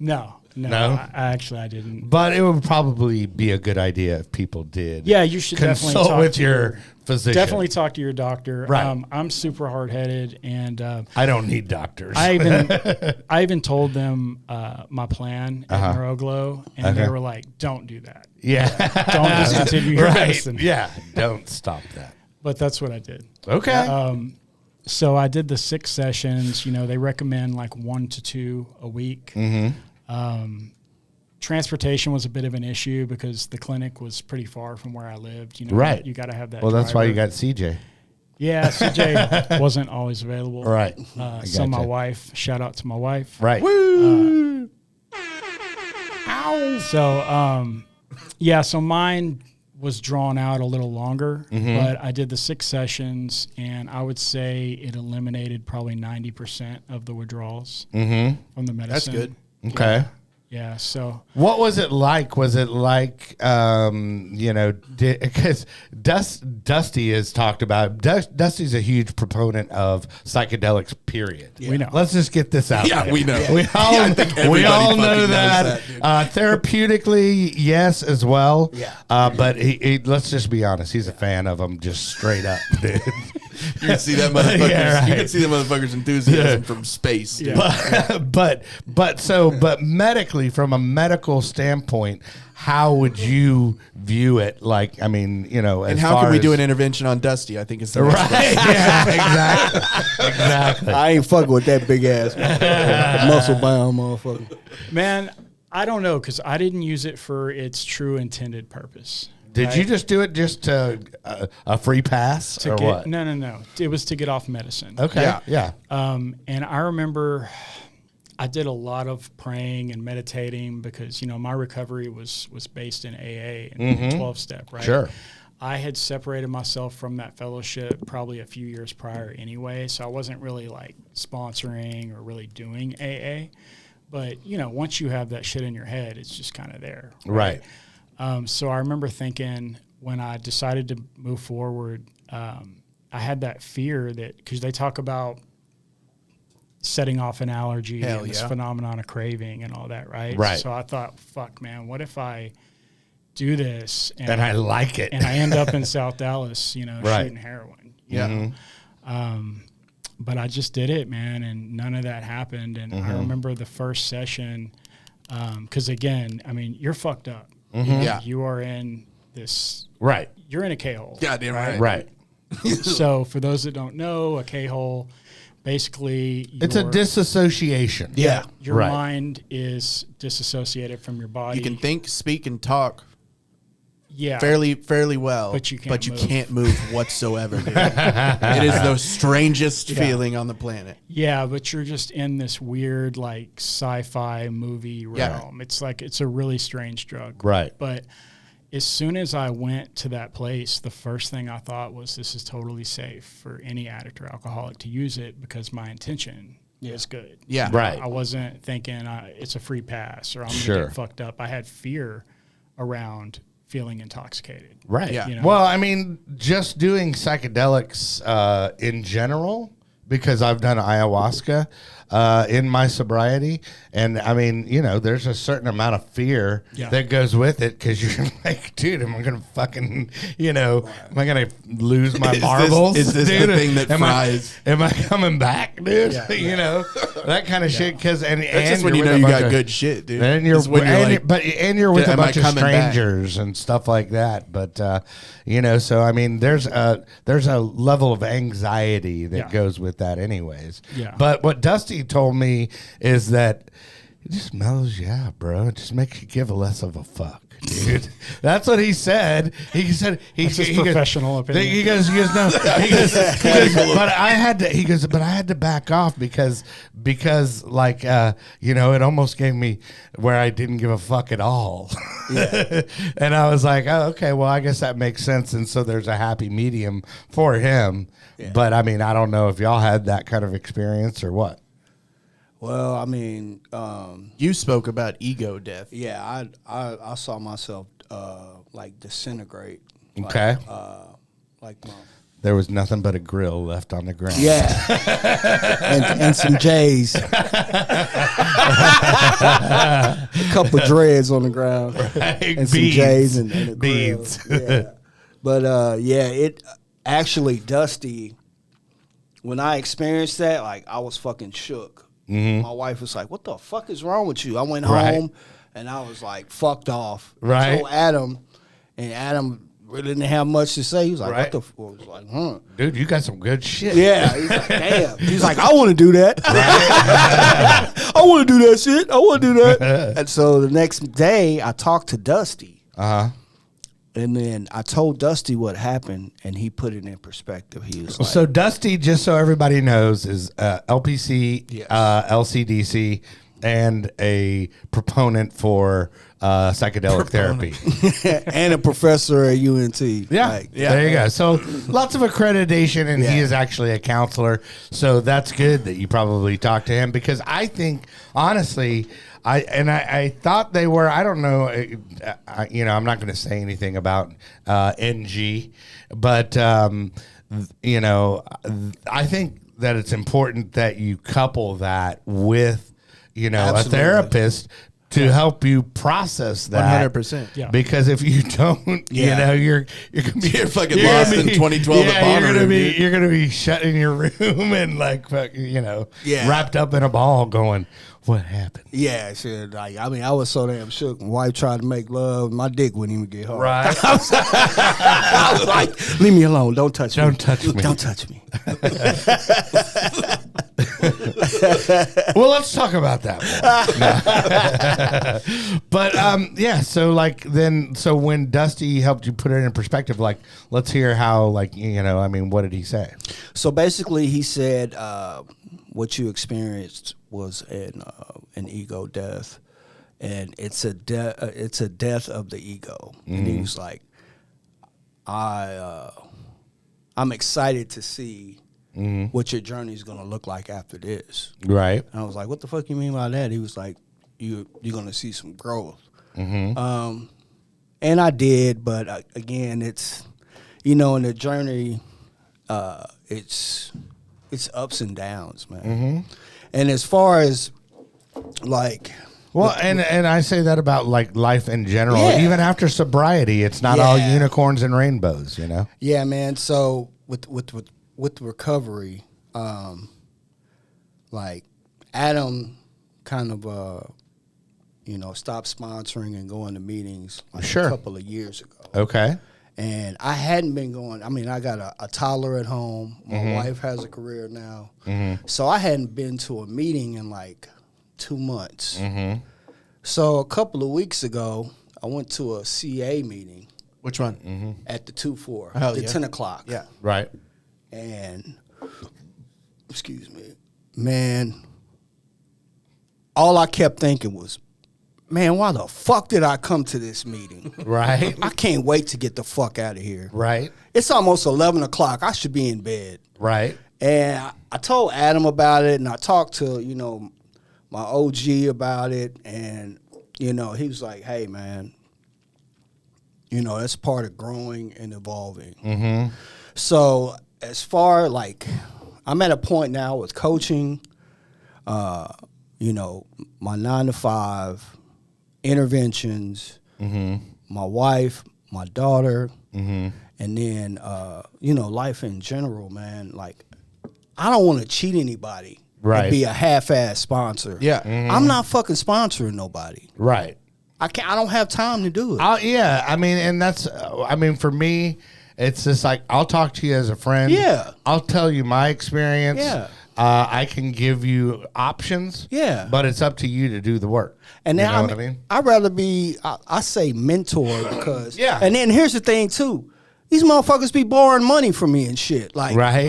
No. No? I didn't. But it would probably be a good idea if people did. Yeah, you should definitely consult talk with to your physician. Definitely talk to your doctor. Right. I'm super hard-headed, and I don't need doctors. I even told them my plan at Neuroglow, and they Okay. were like, "Don't do that. yeah. Don't discontinue your right. medicine." Yeah. Don't stop that. But that's what I did. Okay. So I did the 6 sessions. They recommend like 1 to 2 a week. Transportation was a bit of an issue because the clinic was pretty far from where I lived. Right. You got to have that. Well, that's why you driver. got CJ. Yeah, CJ wasn't always available. Right. So my gotcha. wife, shout out to my wife. Right. So mine was drawn out a little longer, but I did the 6 sessions, and I would say it eliminated probably 90% of the withdrawals from the medicine. That's good. Okay. Yeah. So What was it like? Was it like, because Dusty has talked about, Dusty's a huge proponent of psychedelics, period. we know. Let's just get this out Yeah, there. we know. We all, I think we everybody all know fucking knows that. that, dude. Therapeutically, yes, as well. Yeah. But let's just be honest. He's a fan of them just straight up, dude. You can see that motherfucker's. Yeah, right. You can see the motherfucker's enthusiasm from space. dude. But medically, from a medical standpoint, how would you view it? Like, I mean, And how can we do an intervention on Dusty? I think it's the right? Yeah, exactly. I ain't fucking with that big ass muscle bound motherfucker. Man, I don't know because I didn't use it for its true intended purpose. Did you just do it just to a free pass To or get, what? No. It was to get off medicine. Okay, yeah. And I remember I did a lot of praying and meditating because, my recovery was based in AA and 12-step, right? Sure. I had separated myself from that fellowship probably a few years prior anyway, so I wasn't really like sponsoring or really doing AA. But, once you have that shit in your head, it's just kind of there. Right. So I remember thinking when I decided to move forward, I had that fear that because they talk about setting off an allergy Hell and this yeah. phenomenon of craving and all that, right? Right. So I thought, fuck, man, what if I do this And I like it. and I end up in South Dallas, Right. shooting heroin? Yeah. But I just did it, man, and none of that happened. And I remember the first session, because again, I mean, you're fucked up. Yeah. You are in this. Right. You're in a K-hole. Goddamn right. Right. So for those that don't know, a K-hole, basically, It's a your- disassociation. Yeah. Your Right. mind is disassociated from your body. You can think, speak, and talk yeah, fairly well, But you can't move. can't move whatsoever. Dude. It is the strangest feeling on the planet. Yeah, but you're just in this weird like sci-fi movie Yeah. realm. It's like it's a really strange drug. Right. But as soon as I went to that place, the first thing I thought was, this is totally safe for any addict or alcoholic to use it, because my intention is good. Yeah. Right. I wasn't thinking it's a free pass or I'm Sure. going to get fucked up. I had fear around feeling intoxicated. Right. Yeah. You know? Well, I mean, just doing psychedelics in general, because I've done ayahuasca in my sobriety. And I mean, you know, there's a certain amount of fear Yeah. that goes with it, because you're like, dude, am I going to fucking, you know, am I going to lose my marbles? is this the dude? thing that fries? Am I coming back, dude? Yeah. You know, that kind of shit. Because That's and just when you're you with know a you bunch got of- good shit, dude. Then you're, It's when you're like, you're with a am I bunch of coming back? strangers and stuff like that. But you know, so I mean, there's a level of anxiety that Yeah. goes with that, anyways. Yeah. But what Dusty told me is that it just mellows you out, bro. It just makes you give a less of a fuck, dude. That's what he said. He said That's his professional opinion. He goes, no. He goes, but I had to. He goes, but I had to back off because like you know, it almost gave me where I didn't give a fuck at all. Yeah. And I was like, oh, okay, well, I guess that makes sense. And so there's a happy medium for him. Yeah. But I mean, I don't know if y'all had that kind of experience or what. Well, I mean, You spoke about ego death. yeah, I saw myself like disintegrate. Okay. Like my There was nothing but a grill left on the ground. yeah, and some J's, a couple dreads on the ground, and some J's and a grill. Beads. Yeah. But yeah, it actually Dusty. When I experienced that, like I was fucking shook. My wife was like, "What the fuck is wrong with you?" I went Right. home, and I was like, "Fucked off." Right. I told Adam, and Adam really didn't have much to say. He was like, Right. "What the?" I was like, "Huh." Dude, you got some good shit. Yeah, he's like, damn. He's like, I want to do that. I want to do that shit. I want to do that. And so the next day, I talked to Dusty, Uh-huh. and then I told Dusty what happened, and he put it in perspective. He was like, So Dusty, just so everybody knows, is LPC, Yes. LCDC, and a proponent for psychedelic therapy. and a professor at UNT. Yeah, Like, there you go. So lots of accreditation, and he Yeah. is actually a counselor. So that's good that you probably talked to him, because I think, honestly, I thought they were. I don't know. You know, I'm not going to say anything about NG, but you know, I think that it's important that you couple that with, you know, Absolutely. a therapist to help you process that. 100%. Yeah. Because if you don't, you Yeah. know, you're gonna be You're fucking gonna lost in 2012 at Yeah, Bonnaroo, dude. you're gonna be shut in your room and like, you know, Yeah. wrapped up in a ball, going, what happened? Yeah, shit. Like, I mean, I was so damn shook. My wife tried to make love. My dick wouldn't even get hard. Right. I was like, leave me alone. Don't touch me. Don't touch me. Don't touch me. Well, let's talk about that more. But yeah, so like so when Dusty helped you put it in perspective, like, let's hear how, like, you know, I mean, what did he say? So basically, he said what you experienced was an ego death, and it's a death of the ego. And he was like, I'm excited to see what your journey is going to look like after this. Right. And I was like, what the fuck you mean by that? He was like, you're going to see some growth. And I did, but again, it's, you know, in the journey, it's ups and downs, man. And as far as like, Well, and I say that about like life in general. Yeah. Even after sobriety, it's not all Yeah. unicorns and rainbows, you know? yeah, man. So with recovery, like Adam kind of, you know, stopped sponsoring and going to meetings like Sure. a couple of years ago. Okay. And I hadn't been going. I mean, I got a toddler at home. My wife has a career now. So I hadn't been to a meeting in like 2 months. So a couple of weeks ago, I went to a CA meeting Which one? at the 2-4, Hell the yeah. 10 o'clock. Yeah. Right. And, excuse me, man, all I kept thinking was, man, why the fuck did I come to this meeting? Right. I can't wait to get the fuck out of here. Right. It's almost 11 o'clock. I should be in bed. Right. And I told Adam about it, and I talked to, my OG about it, and, he was like, hey, man, that's part of growing and evolving. Mm-hmm. So as far, I'm at a point now with coaching, my 9 to 5, interventions, my wife, my daughter, and then, life in general, man. I don't want to cheat anybody. Right. And be a half-ass sponsor. Yeah. I'm not fucking sponsoring nobody. Right. I don't have time to do it. Yeah, I mean, and that's, for me, it's just like, I'll talk to you as a friend. Yeah. I'll tell you my experience. Yeah. I can give you options. Yeah. But it's up to you to do the work. And then, you know what I mean? I'd rather be, I say mentor because, Yeah. And then here's the thing, too. These motherfuckers be borrowing money from me and shit. Right.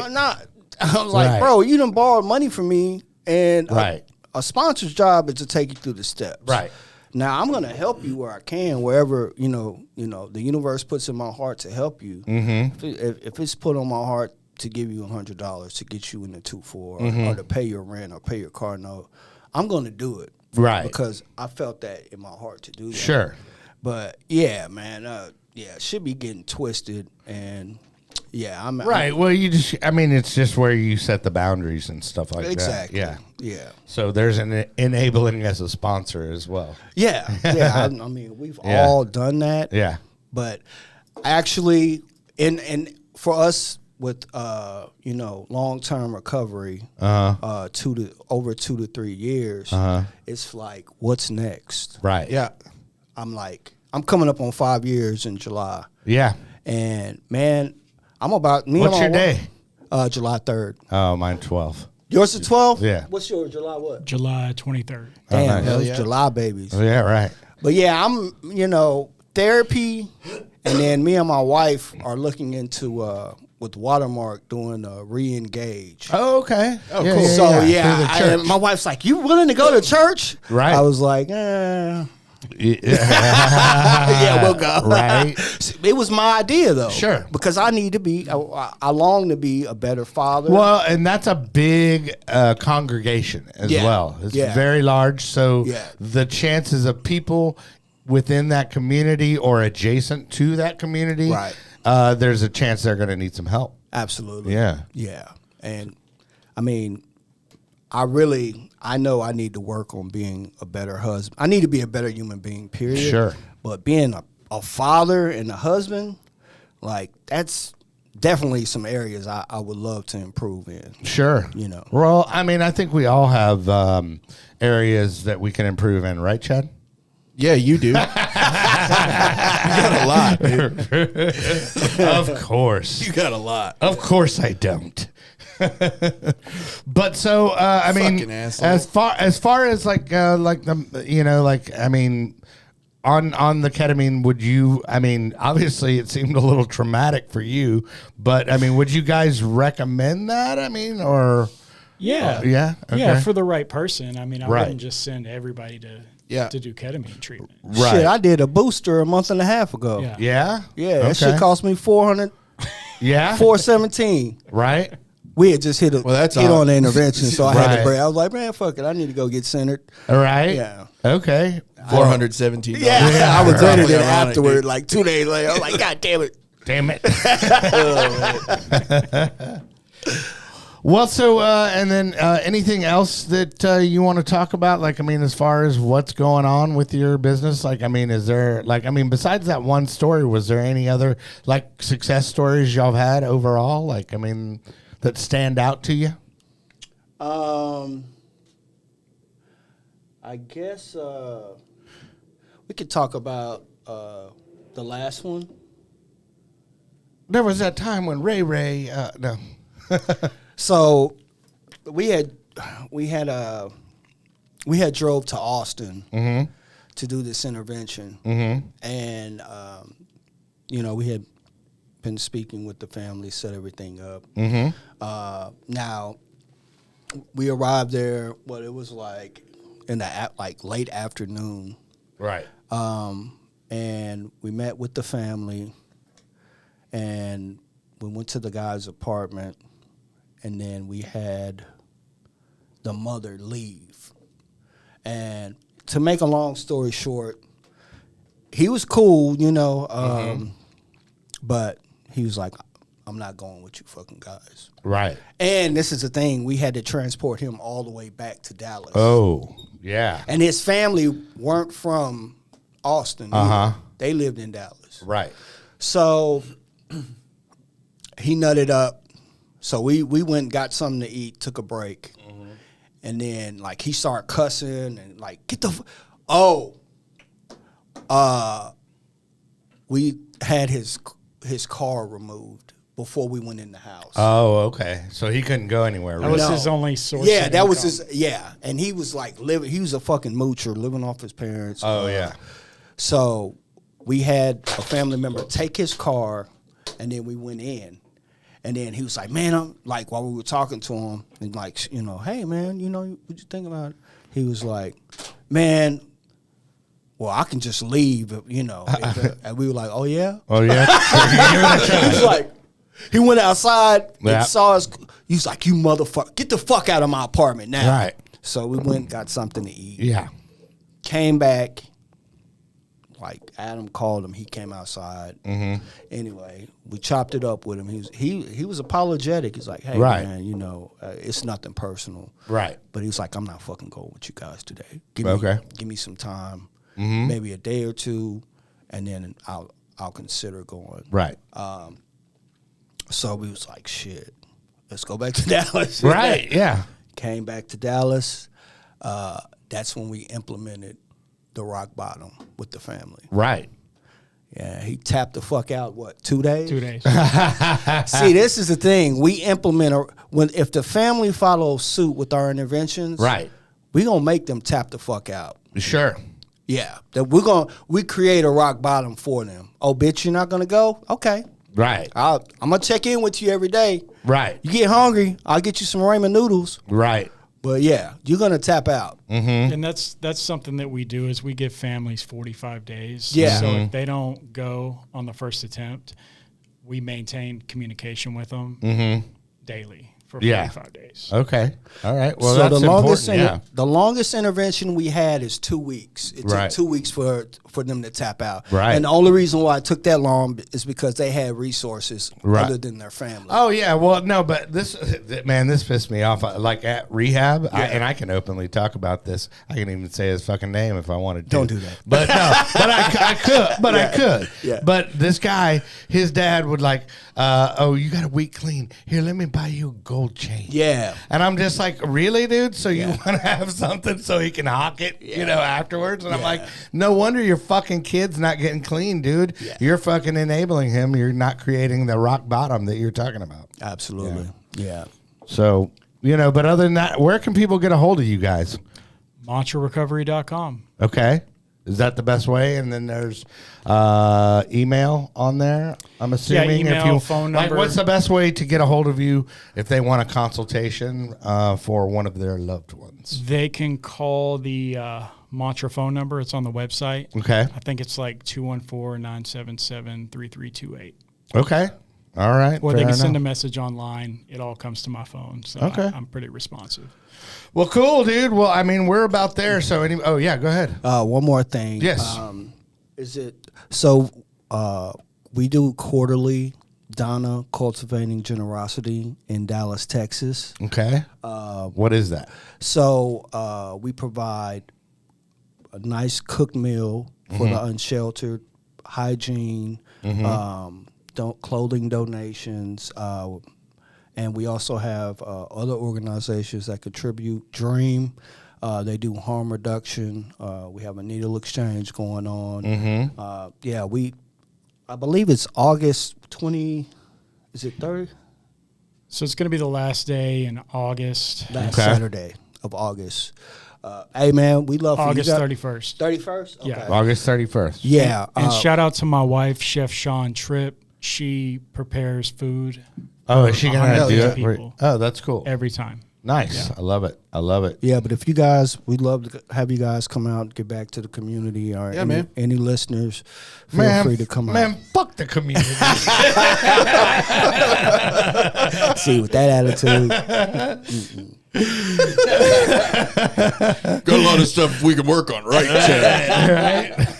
I was like, Right. bro, you done borrowed money from me, and Right. a sponsor's job is to take you through the steps. Right. Now I'm gonna help you where I can, wherever the universe puts in my heart to help you. Mm-hmm. If it's put on my heart to give you $100 to get you in the 2-4, or to pay your rent or pay your car note, I'm gonna do it. Right. Because I felt that in my heart to do that. Sure. But yeah, man, it should be getting twisted, and yeah, Right. Well, it's just where you set the boundaries and stuff like exactly. that. Yeah. Yeah. So there's an enabling as a sponsor as well. Yeah. Yeah. We've Yeah. all done that. Yeah. But actually, and for us with long-term recovery, over 2 to 3 years, it's like, what's next? Right. Yeah. I'm coming up on 5 years in July, Yeah. and man, What's your day? July 3rd. Oh, mine 12. Yours is 12? Yeah. What's yours? July what? July 23rd. Damn, nice. those Yeah. July babies. Oh, yeah. Right. But yeah, I'm, therapy, and then me and my wife are looking into, with Watermark, doing re-engage. Oh, okay. Oh, cool. So Through the yeah, church. my wife's like, "You willing to go to church?" Right. I was like, Yeah. "Yeah, we'll go." Right. It was my idea though. Sure. Because I need to be, I long to be a better father. Well, and that's a big congregation as Yeah. well. It's Yeah. very large. So Yeah. the chances of people within that community or adjacent to that community, Right. There's a chance they're going to need some help. Absolutely. Yeah. Yeah. And I know I need to work on being a better husband. I need to be a better human being, period. Sure. But being a father and a husband, that's definitely some areas I would love to improve in. Sure. Well, I think we all have areas that we can improve in, right, Chad? Yeah, you do. You got a lot, dude. Of course. You got a lot. Of course I don't. But so Fucking asshole. as far as on the ketamine, would you, obviously it seemed a little traumatic for you, but would you guys recommend that? Or Yeah. yeah? Yeah, Okay. for the right person. I Right. wouldn't just send everybody to do ketamine treatment. Right. Shit, I did a booster a month and a half ago. Yeah. Yeah? Yeah, that Okay. shit cost me Yeah? $417. Right? We had just hit that's on all. the intervention, so I had Right. to break. I was like, man, fuck it, I need to go get centered. All right? Yeah. Okay. $417. Yeah, I was Probably ready to ironic, afterward, dude. like 2 days later. I was like, God damn it. Damn it. Well, so, and then anything else that you want to talk about? As far as what's going on with your business? Is there, besides that one story, was there any other, success stories y'all have had overall? That stand out to you? I guess we could talk about the last one. There was that time when Ray, no. So we had drove to Austin to do this intervention, and we had been speaking with the family, set everything up. Now we arrived there. It was like in the late afternoon, Right. And we met with the family, and we went to the guy's apartment, and then we had the mother leave. And to make a long story short, he was cool, you know, but he was like, I'm not going with you fucking guys. Right. And this is the thing, we had to transport him all the way back to Dallas. Oh, yeah. And his family weren't from Austin. Either. They lived in Dallas. Right. So he nutted up. So we went and got something to eat, took a break. And then, like, he started cussing and, like, get the we had his car removed before we went in the house. Oh, okay. So he couldn't go anywhere. That Really. was his only source. Yeah, of that was income. his. Yeah, and he was like living. He was a fucking moocher, living off his parents. Oh, yeah. So we had a family member take his car, and then we went in, and then he was like, "Man, I'm like," while we were talking to him, and like, you know, "Hey, man, you know, what you think about it?" He was like, "Man, well, I can just leave, you know." And we were like, "Oh yeah." Oh, yeah. He was like, he went outside Yeah. and saw us. He was like, "You motherfucker, get the fuck out of my apartment now." Right. So we went and got something to eat. Yeah. Came back. Like Adam called him, he came outside. Anyway, we chopped it up with him. He was apologetic. He's like, "Hey, Right. man, you know, it's nothing personal." Right. But he was like, "I'm not fucking going with you guys today. Okay. Give me some time, maybe a day or two, and then I'll consider going." Right. So we was like, "Shit, let's go back to Dallas." Right. Yeah. Came back to Dallas. That's when we implemented the rock bottom with the family. Right. Yeah, he tapped the fuck out. What, 2 days? 2 days. See, this is the thing. We implement if the family follows suit with our interventions. Right. We gonna make them tap the fuck out. Sure. Yeah, that we create a rock bottom for them. Oh, bitch, you're not gonna go? Okay. Right. I'm gonna check in with you every day. Right. You get hungry, I'll get you some ramen noodles. Right. But yeah, you're gonna tap out. And that's something that we do is we give families 45 days. Yeah. So if they don't go on the first attempt, we maintain communication with them daily for 45 days. Okay. All right. Well, So that's the longest intervention we had is 2 weeks. It Right. took 2 weeks for them to tap out. Right. And the only reason why it took that long is because they had resources Right. other than their family. Oh yeah, well no, but this pissed me off. Like at rehab, and I can openly talk about this. I can even say his fucking name if I wanted to. Don't do that. But no, but I could. But I could. Yeah. But this guy, his dad would like, oh, you got a week clean. Here, let me buy you a gold chain. Yeah. And I'm just like, really, dude? So you want to have something so he can hawk it, you know, afterwards? And I'm like, no wonder your fucking kid's not getting clean, dude. Yeah. You're fucking enabling him. You're not creating the rock bottom that you're talking about. Absolutely. Yeah. So, you know, but other than that, where can people get a hold of you guys? MantraRecovery.com. Okay. Is that the best way? And then there's email on there, I'm assuming. email, phone like, number. what's the best way to get a hold of you if they want a consultation for one of their loved ones? They can call the Mantra phone number. It's on the website. Okay. I think it's like 214-977-3328. Okay. All right. Or they Fair can send a enough. message online. It all comes to my phone. So Okay. I'm pretty responsive. Well, cool, dude. Well, I mean, we're about there. So, oh, yeah, go ahead. One more thing. Yes. Is it so? We do quarterly Donna Cultivating Generosity in Dallas, Texas. Okay. What is that? So we provide a nice cooked meal for the unsheltered, hygiene, clothing donations, and we also have other organizations that contribute. Dream, they do harm reduction. We have a needle exchange going on. I believe it's August 20. Is it 30? So it's going to be the last day in August. Last Saturday of August. Hey man, we love August you. 31st. 31st? Okay. Yeah. August 31st. Yeah. And shout out to my wife, Chef Sean Tripp. She prepares food Oh, is she going to 150 do it? people. Oh, that's cool. every time. Nice. I love it. I love it. Yeah, but if you guys, we'd love to have you guys come out and get back to the community, or any listeners, feel free to come out. Man, fuck the community. See, with that attitude, Got a lot of stuff we can work on, right, Chad?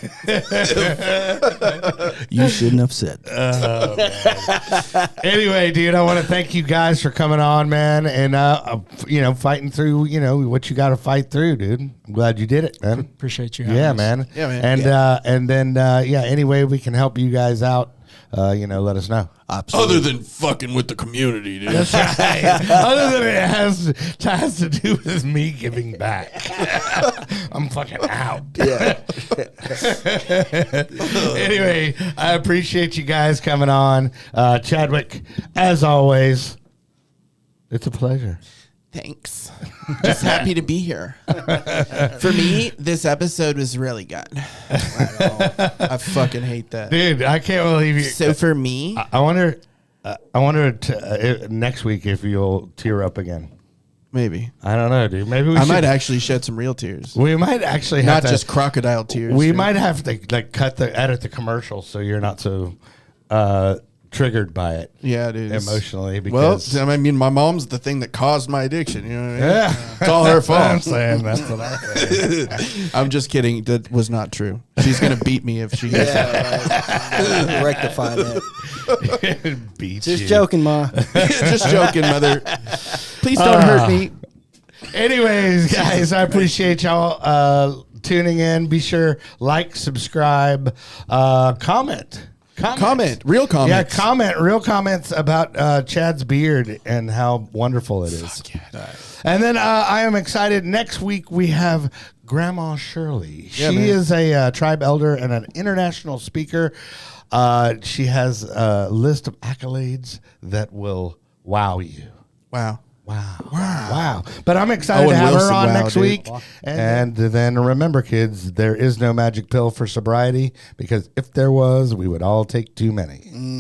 you shouldn't have said that. Anyway, dude, I want to thank you guys for coming on, man, and fighting through, what you got to fight through, dude. I'm glad you did it, man. Appreciate you having Yeah, us. man. Yeah, man. And then any way we can help you guys out, let us know. Other than fucking with the community, dude. That's right. Other than it has to do with me giving back. I'm fucking out. Yeah. Anyway, I appreciate you guys coming on. Chadwick, as always, it's a pleasure. Thanks. Just happy to be here. For me, this episode was really good. I fucking hate that. Dude, I can't believe you. So for me, I wonder next week if you'll tear up again. Maybe. I don't know, dude. Maybe I might actually shed some real tears. We might actually have Not just crocodile tears. We dude. might have to edit the commercial so you're not so triggered by it. Yeah, dude. Emotionally, because I mean, my mom's the thing that caused my addiction. You know what I mean? yeah, It's all her fault. I'm saying that's what I'm saying. I'm just kidding. That was not true. She's gonna beat me if she hears that. Rectify that. Beat Just you. joking, Ma. Just joking, mother. Please don't hurt me. Anyways, guys, I appreciate y'all tuning in. Be sure like, subscribe, comment. Real comments. Yeah, comment real comments about Chad's beard and how wonderful it is. And then I am excited. Next week we have Grandma Shirley. Yeah, she man. is a tribe elder and an international speaker. She has a list of accolades that will wow you. Wow. Wow. But I'm excited to Owen have her Wilson, on wow, next dude. week. And then remember, kids, there is no magic pill for sobriety, because if there was, we would all take too many.